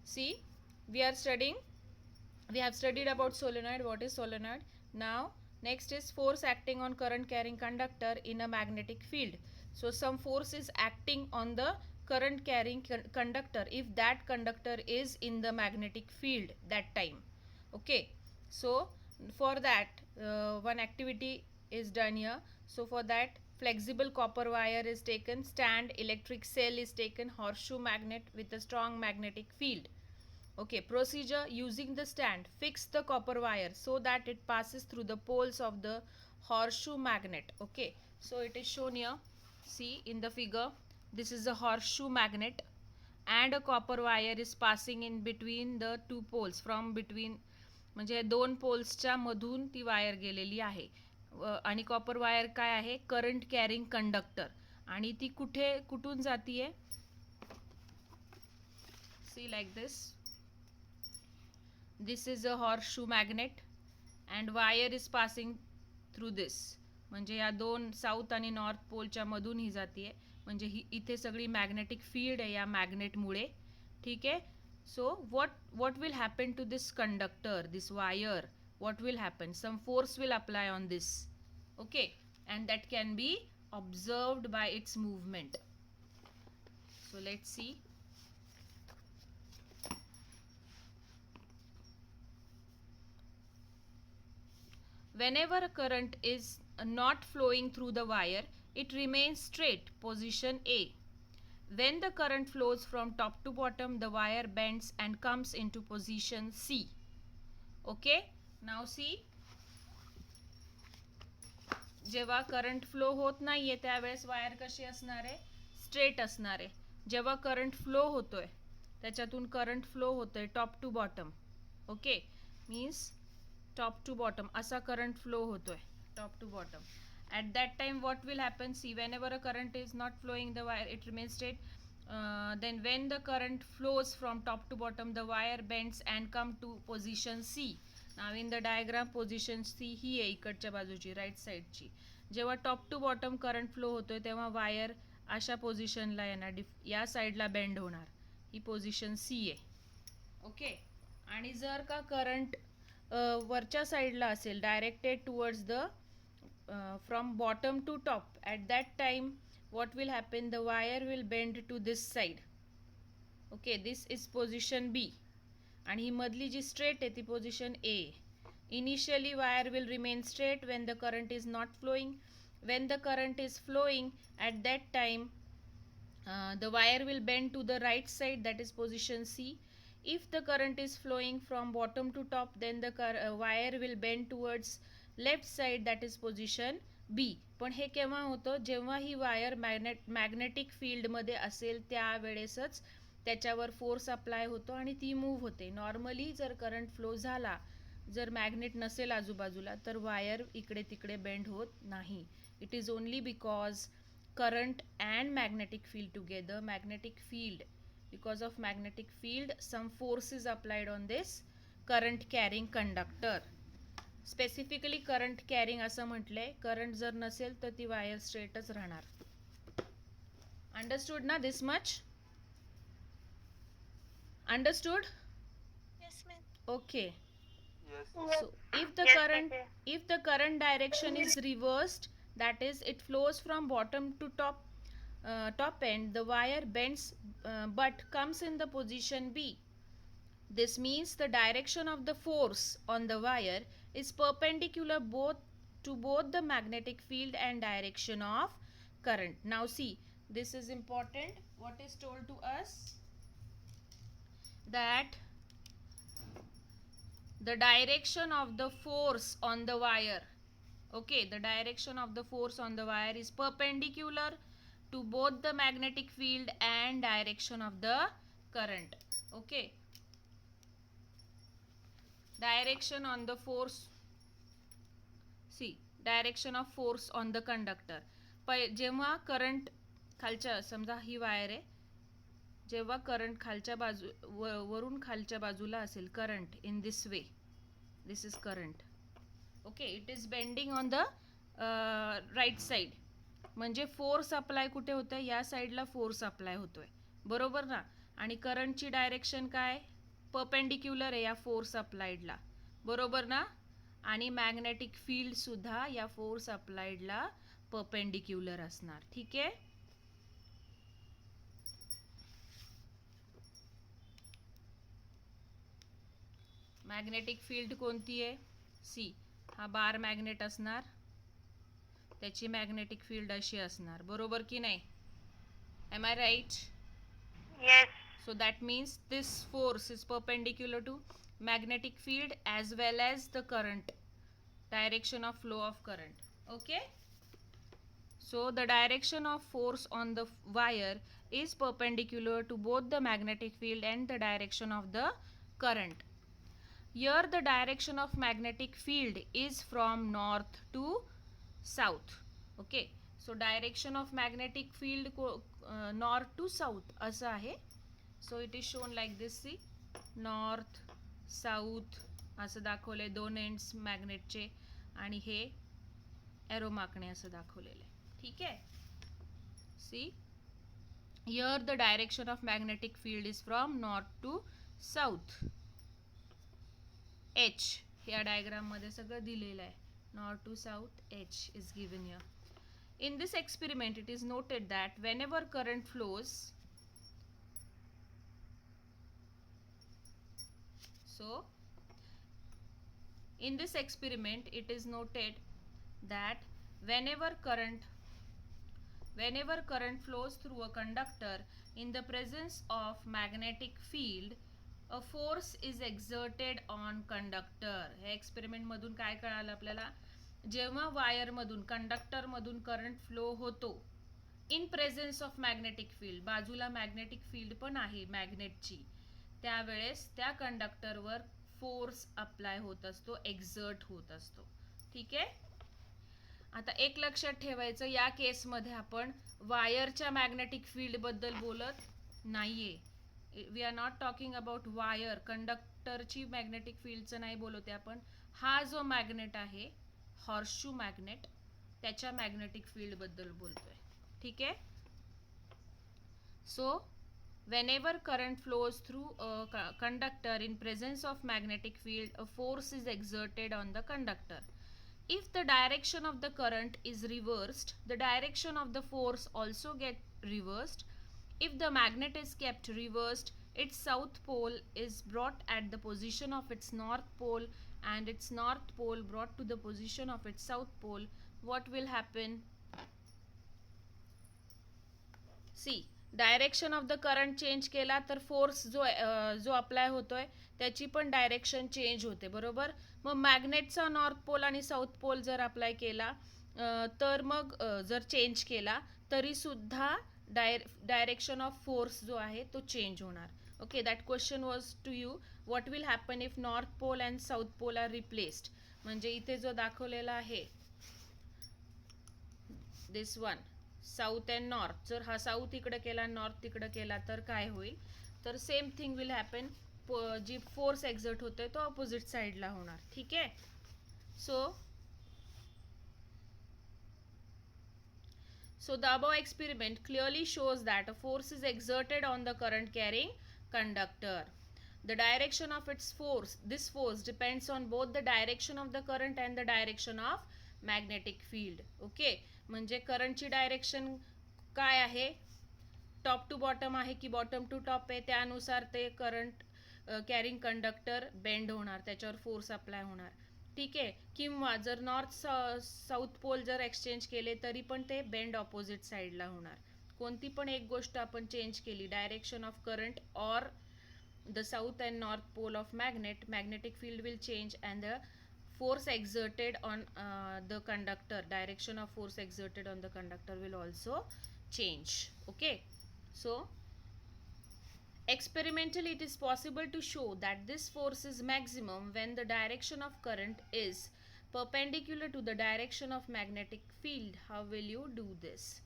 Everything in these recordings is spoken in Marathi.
See, we are studying, we have studied about solenoid. What is solenoid? Now next is force acting on current carrying conductor in a magnetic field. So some force is acting on the current carrying conductor if that conductor is in the magnetic field that time. Okay, so for that one activity is done here. So for that, flexible copper wire is taken, stand, electric cell is taken, horseshoe magnet with a strong magnetic field. Okay, procedure: using the stand, fix the copper wire so that it passes through the poles of the horseshoe magnet. Okay, so it is shown here. See in the figure, this is a horseshoe magnet and a copper wire is passing in between the two poles. From between म्हणजे दोन पोल्सच्या मधून ती वायर गेलेली आहे. आणि कॉपर वायर काय आहे? Current carrying conductor. आणि ती कुठून जातीये? See like this is a horseshoe magnet and wire is passing through this. म्हणजे या दोन साऊथ आणि नॉर्थ पोलच्या मधून ही जातीये. म्हणजे ही इथे सगळी मॅग्नेटिक फील्ड आहे या मॅग्नेटमुळे. ठीक आहे. So what will happen to this conductor, this wire? What will happen? Some force will apply on this. Okay, and that can be observed by its movement. So let's see. Whenever a current is not flowing through the wire, it remains straight, position A. When the current flows from top to bottom, the wire bends and comes into position C. Okay, now see, जेव्हा करंट फ्लो होत नाहीये त्यावेळेस वायर कशी असणार आहे? स्ट्रेट असणार आहे. जेव्हा करंट फ्लो होतोय, त्याच्यातून करंट फ्लो होतोय top to bottom. Okay, means top to bottom असा करंट फ्लो होतोय, top to bottom. At that time what will happen? See, whenever a current is not flowing the wire, it remains straight. Then when the current flows from top to bottom, the wire bends and come to position C. Now in the diagram, position C ही आहे इकडच्या बाजूची, राईट साईडची. जेव्हा top to bottom current flow होतोय तेव्हा वायर अशा पोझिशनला येणार, या साईडला बेंड होणार. ही पोझिशन C आहे. ओके, आणि जर का करंट वरच्या साईडला असेल, directed towards the from bottom to top, at that time what will happen? The wire will bend to this side. Okay, this is position B and ही मधली जी straight आहे ती position A. Initially wire will remain straight when the current is not flowing. When the current is flowing, at that time the wire will bend to the right side, that is position C. If the current is flowing from bottom to top, then the wire will bend towards left side, that is position B. पण हे केव्हा होतं? जेव्हा ही वायर मॅग्नेटिक फील्डमध्ये असेल त्यावेळेसच त्याच्यावर फोर्स अप्लाय होतो आणि ती मूव्ह होते. नॉर्मली जर करंट फ्लो झाला, जर मॅग्नेट नसेल आजूबाजूला, तर वायर इकडे तिकडे बेंड होत नाही. It is only because current and magnetic field together, magnetic field, because of magnetic field some force is applied on this current carrying conductor. Specifically current carrying असं म्हटलंय. करंट जर नसेल तर ती वायर स्ट्रेटच राहणार. अंडरस्टूड ना this much? Understood? Yes, ma'am. Okay. Yes. So if the current direction is reversed, that is it flows from bottom to top end, the wire bends but comes in the position B. This means the direction of the force on the wire is perpendicular to both the magnetic field and direction of current. Now see, this is important. What is told to us? That the direction of the force on the wire, okay, the direction of the force on the wire is perpendicular to both the magnetic field and direction of the current. Okay, direction on the force, see, direction of force on the conductor. जेव्हा करंट खालच्या, समजा ही वायर आहे, जेव्हा करंट खालच्या वरून खालच्या बाजूला असेल, current in this way, this is current. Okay, it is bending on the right side. म्हणजे फोर्स अप्लाय कुठे होतोय? या साईडला फोर्स अप्लाय होतोय, बरोबर ना? आणि करंटची डायरेक्शन काय? परपेंडिक्युलर आहे या फोर्स अप्लाइडला, बरोबर ना. आणि मॅग्नेटिक फील्ड सुद्धा या फोर्स अप्लाइडला परपेंडिक्युलर असणार. ठीक आहे. मॅग्नेटिक फील्ड कोणती आहे? सी, हा बार मॅग्नेट असणार, त्याची मॅग्नेटिक फील्ड अशी असणार, बरोबर की नाही? Am I right? Yes. So that means this force is perpendicular to magnetic field as well as the current, direction of flow of current. Okay? So the direction of force on the wire is perpendicular to both the magnetic field and the direction of the current. Here the direction of magnetic field is from north to south. Okay? So direction of magnetic field north to south असा आहे. So it is shown like this. See, north, south असं दाखवले, दोन एंड्स मॅग्नेटचे, आणि हे एरो मार्कने असं दाखवलेलं आहे. ठीक आहे. See, here the direction of magnetic field is from north to south. H या डायग्राम मध्ये सगळं दिलेलं आहे. North to south H is given here. In this experiment it is noted that whenever current flows, so in this experiment it is noted that whenever current flows through a conductor in the presence of magnetic field, a force is exerted on conductor. हे एक्सपेरिमेंट मधून काय कळालं आपल्याला? जेव्हा वायर मधून, कंडक्टर मधून करंट फ्लो होतो in presence of magnetic field, बाजूला मॅग्नेटिक फील्ड पण आहे मॅग्नेटची, त्यावेळेस त्या कंडक्टरवर फोर्स अप्लाय होत असतो, एक्झर्ट होत असतो. ठीक आहे. आता एक लक्षात ठेवायचं, या केसमध्ये आपण वायरच्या मॅग्नेटिक फील्ड बद्दल बोलत नाहीये. We are not talking about wire, कंडक्टरची मॅग्नेटिक फील्डचं नाही बोलतोय आपण. हा जो मॅग्नेट आहे, हॉर्सशू मॅग्नेट, त्याच्या मॅग्नेटिक फील्ड बद्दल बोलतोय. ठीक आहे. So whenever current flows through a conductor in presence of magnetic field, a force is exerted on the conductor. If the direction of the current is reversed, the direction of the force also get reversed. If the magnet is kept reversed, its south pole is brought at the position of its north pole and its north pole brought to the position of its south pole. What will happen? See, direction of the current change केला तर फोर्स जो अप्लाय होतोय त्याची पण डायरेक्शन चेंज होते, बरोबर. मग मॅग्नेटचा नॉर्थ पोल आणि साऊथ पोल जर अप्लाय केला तर मग जर चेंज केला तरी सुद्धा डायरेक्शन ऑफ फोर्स जो आहे तो चेंज होणार. Okay, that question was to you, what will happen if north pole and south pole are replaced. म्हणजे इथे जो दाखवलेला आहे this one, south and north, जर हा साऊथ इकडे केला, नॉर्थ तिकडे केला तर काय होईल? तर सेम थिंग विल हॅपन, जी फोर्स एक्झर्ट होतोय तो ऑपोजिट साइडला होणार. ठीक आहे. So the above experiment clearly shows that a force is exerted on the current carrying conductor. The direction of its force, this force depends on both the direction of the current and the direction of magnetic field. Okay, म्हणजे करंटची डायरेक्शन काय आहे? टॉप टू बॉटम आहे की बॉटम टू टॉप आहे, त्यानुसार ते करंट कॅरिंग कंडक्टर बेंड होणार, त्याच्यावर फोर्स अप्लाय होणार. ठीक आहे. किंवा जर नॉर्थ साऊथ पोल जर एक्सचेंज केले तरी पण ते बेंड ऑपोजिट साइडला होणार. कोणती पण एक गोष्ट आपण चेंज केली, डायरेक्शन ऑफ करंट और the south and north pole of magnetic field will change and the force exerted on the conductor, direction of force exerted on the conductor will also change. Okay, so experimentally it is possible to show that this force is maximum when the direction of current is perpendicular to the direction of magnetic field. How will you do this?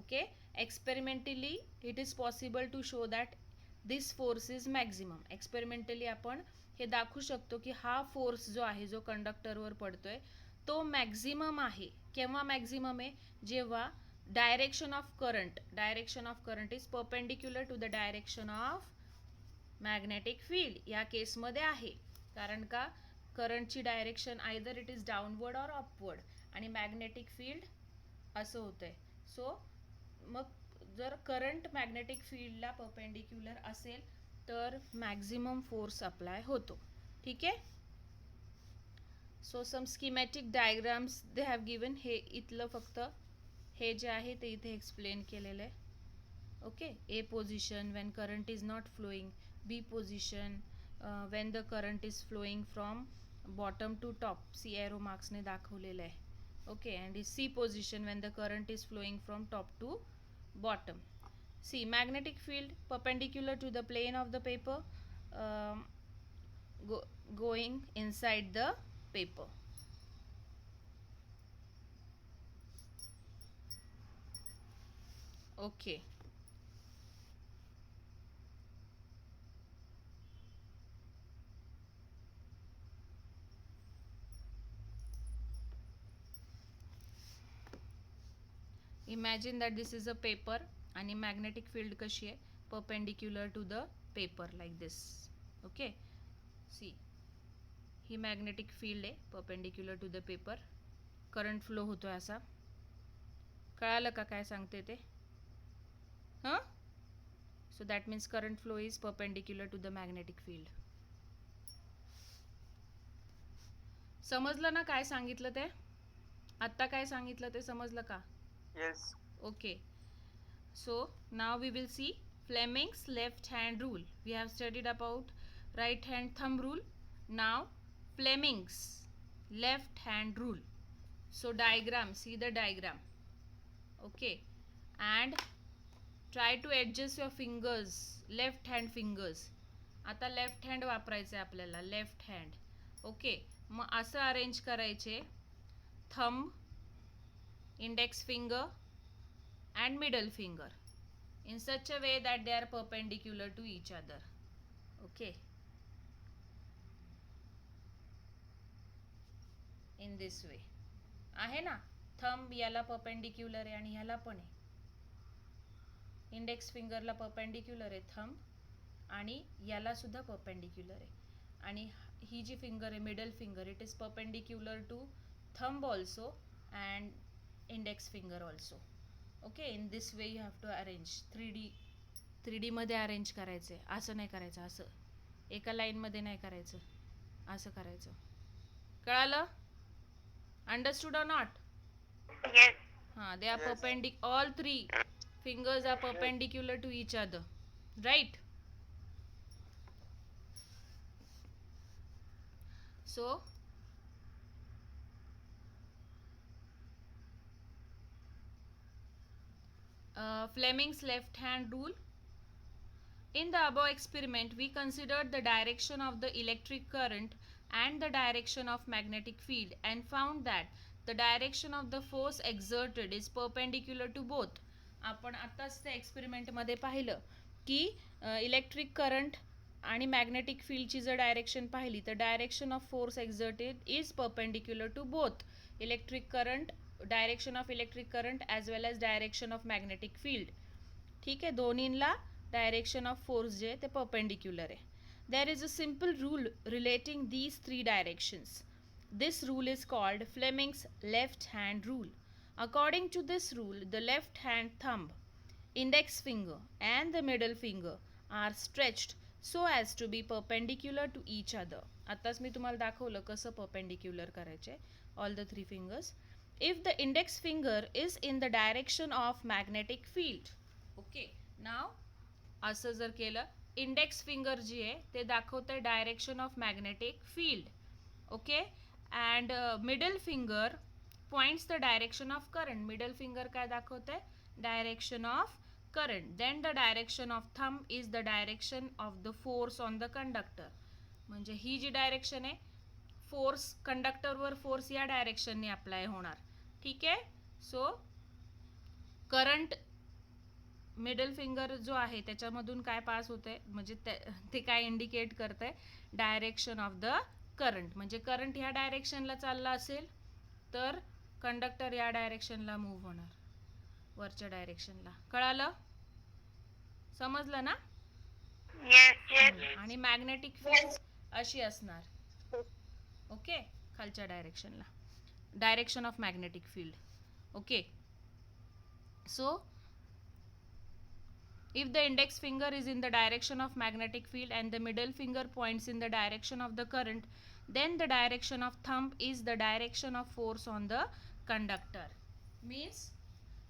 Okay, experimentally it is possible to show that this force is maximum. Experimentally आपण हे दाखवू शकतो की हा फोर्स जो आहे, जो कंडक्टरवर पडतोय तो मॅक्झिमम आहे. केव्हा मॅक्झिमम आहे? जेव्हा direction of current is perpendicular to the direction of magnetic field या केसमध्ये आहे. कारण का करंटची direction either it is downward or upward आणि मॅग्नेटिक फील्ड असं होतंय. सो मग जर करंट मॅग्नेटिक फील्डला परपेंडिक्युलर असेल तर मॅक्झिमम फोर्स अप्लाय होतो. ठीक आहे. So some schematic diagrams they have given. हे इथलं फक्त हे जे आहे ते इथे एक्सप्लेन केलेलं आहे. Okay. A position when current is not flowing, B position when the current is flowing from bottom to top, C arrow marks ने दाखवलेलं आहे. Okay, and C position when the current is flowing from top to bottom. See, magnetic field perpendicular to the plane of the paper, um, going inside the paper. Okay. Imagine that this is a paper आणि magnetic field कशी आहे perpendicular to the paper like this. Okay. See, he magnetic field आहे perpendicular to the paper. Current flow होतोय असा. कळालं का काय सांगते ते? हां? So that means current flow is perpendicular to the magnetic field. समजलं ना काय सांगितलं ते? आत्ता काय सांगितलं ते समजलं का? Yes. Okay. So now we will see Fleming's left hand rule. We have studied about right hand thumb rule. Now Fleming's left hand rule. So diagram, see the diagram. Okay. And try to adjust your fingers, left hand fingers. आता लेफ्ट हँड वापरायचं आहे आपल्याला. Left hand. ओके. मग असं अरेंज करायचे thumb, index finger and middle finger in such a way that they are perpendicular to each other. Okay. In this way. आहे ना? थंब याला perpendicular आहे आणि ह्याला पण आहे. इंडेक्स फिंगरला perpendicular आहे थंब आणि याला सुद्धा perpendicular आहे. आणि ही जी फिंगर आहे middle finger it is perpendicular to thumb also and index finger also. Okay, in this way you have to arrange 3D मध्ये अरेंज करायचे. असं नाही करायचं, असं एका लाईन मध्ये नाही करायचं, असं करायचं. कळालं? Understood or not? Yes. हां, they are Yes. perpendicular. All three fingers are perpendicular to each other, right? So Fleming's left hand rule. In the above experiment, we considered the direction of the electric current and the direction of magnetic field and found that the direction of the force exerted is perpendicular to both. आपण आताच त्या एक्सपेरिमेंट मध्ये पाहिलं की इलेक्ट्रिक करंट आणि मॅग्नेटिक फील्डची जर डायरेक्शन पाहिली तर direction of force exerted is perpendicular to both electric current, direction of electric current as well as direction of magnetic field. ठीक आहे, दोन्हींना डायरेक्शन ऑफ फोर्स जे ते परपेंडिक्युलर आहे. There is a simple rule relating these 3 directions. This rule is called Fleming's left hand rule. According to this rule, the left hand thumb, index finger and the middle finger are stretched so as to be perpendicular to each other. आताच मी तुम्हाला दाखवलं कसं perpendicular करायचे all the 3 fingers. If the index finger is in the direction of magnetic field. Okay. Now असं जर केलं, इंडेक्स फिंगर जी आहे ते दाखवते direction of magnetic field. Okay. And middle finger points the direction of current. Middle finger काय दाखवते? Direction of current. Then the direction of thumb is the direction of the force on the conductor. म्हणजे ही जी डायरेक्शन आहे फोर्स कंडक्टरवर फोर्स या डायरेक्शनने अप्लाय होणार. ठीक आहे. सो करंट मिडल फिंगर जो आहे त्याच्यामधून काय पास होते म्हणजे ते काय इंडिकेट करते? Direction of the current. म्हणजे करंट ह्या डायरेक्शनला चालला असेल तर कंडक्टर या डायरेक्शनला मूव्ह होणार, वरच्या डायरेक्शनला. कळालं? समजलं ना? Yes. आणि मॅग्नेटिक फील्ड अशी असणार. ओके, खालच्या डायरेक्शनला, direction of magnetic field. Okay, so if the index finger is in the direction of magnetic field and the middle finger points in the direction of the current, then the direction of thumb is the direction of force on the conductor. Means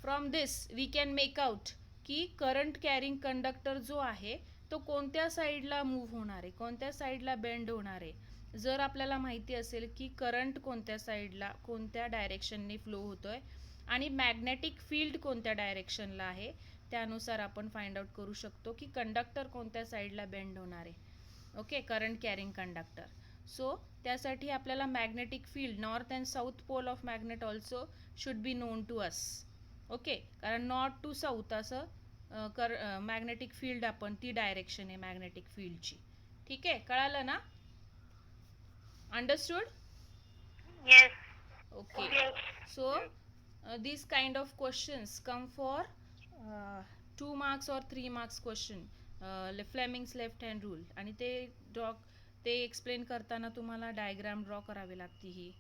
from this we can make out की करंट कॅरिंग कंडक्टर जो आहे तो कोणत्या साईडला मूव्ह होणार आहे, कोणत्या साईडला बेंड होणार आहे. जर आपल्याला माहिती असेल की करंट कोणत्या साईडला, कोणत्या डायरेक्शनने फ्लो होतोय आणि मॅग्नेटिक फील्ड कोणत्या डायरेक्शनला आहे, त्यानुसार आपण फाइंड आउट करू शकतो की कंडक्टर कोणत्या साईडला बेंड होणार आहे. Okay, current carrying conductor. So त्यासाठी आपल्याला magnetic field, north and south pole of magnet also should be known to us. Okay, कारण नॉर्थ टू साऊथ असं मॅग्नेटिक फील्ड आपण, ती डायरेक्शन आहे मॅग्नेटिक फील्डची. ठीक आहे, कळालं ना? Understood? Yes. Okay. So these kind of questions come for 2 marks or 3 marks question. Fleming's left hand rule. आणि ते एक्सप्लेन करताना तुम्हाला डायग्राम ड्रॉ करावी लागते ही.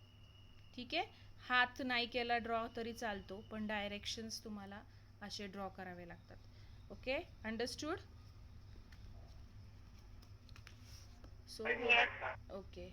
ठीक आहे, हात नाही केला ड्रॉ तरी चालतो, पण डायरेक्शन्स तुम्हाला असे ड्रॉ करावे लागतात. Okay, understood? So Yes. Okay.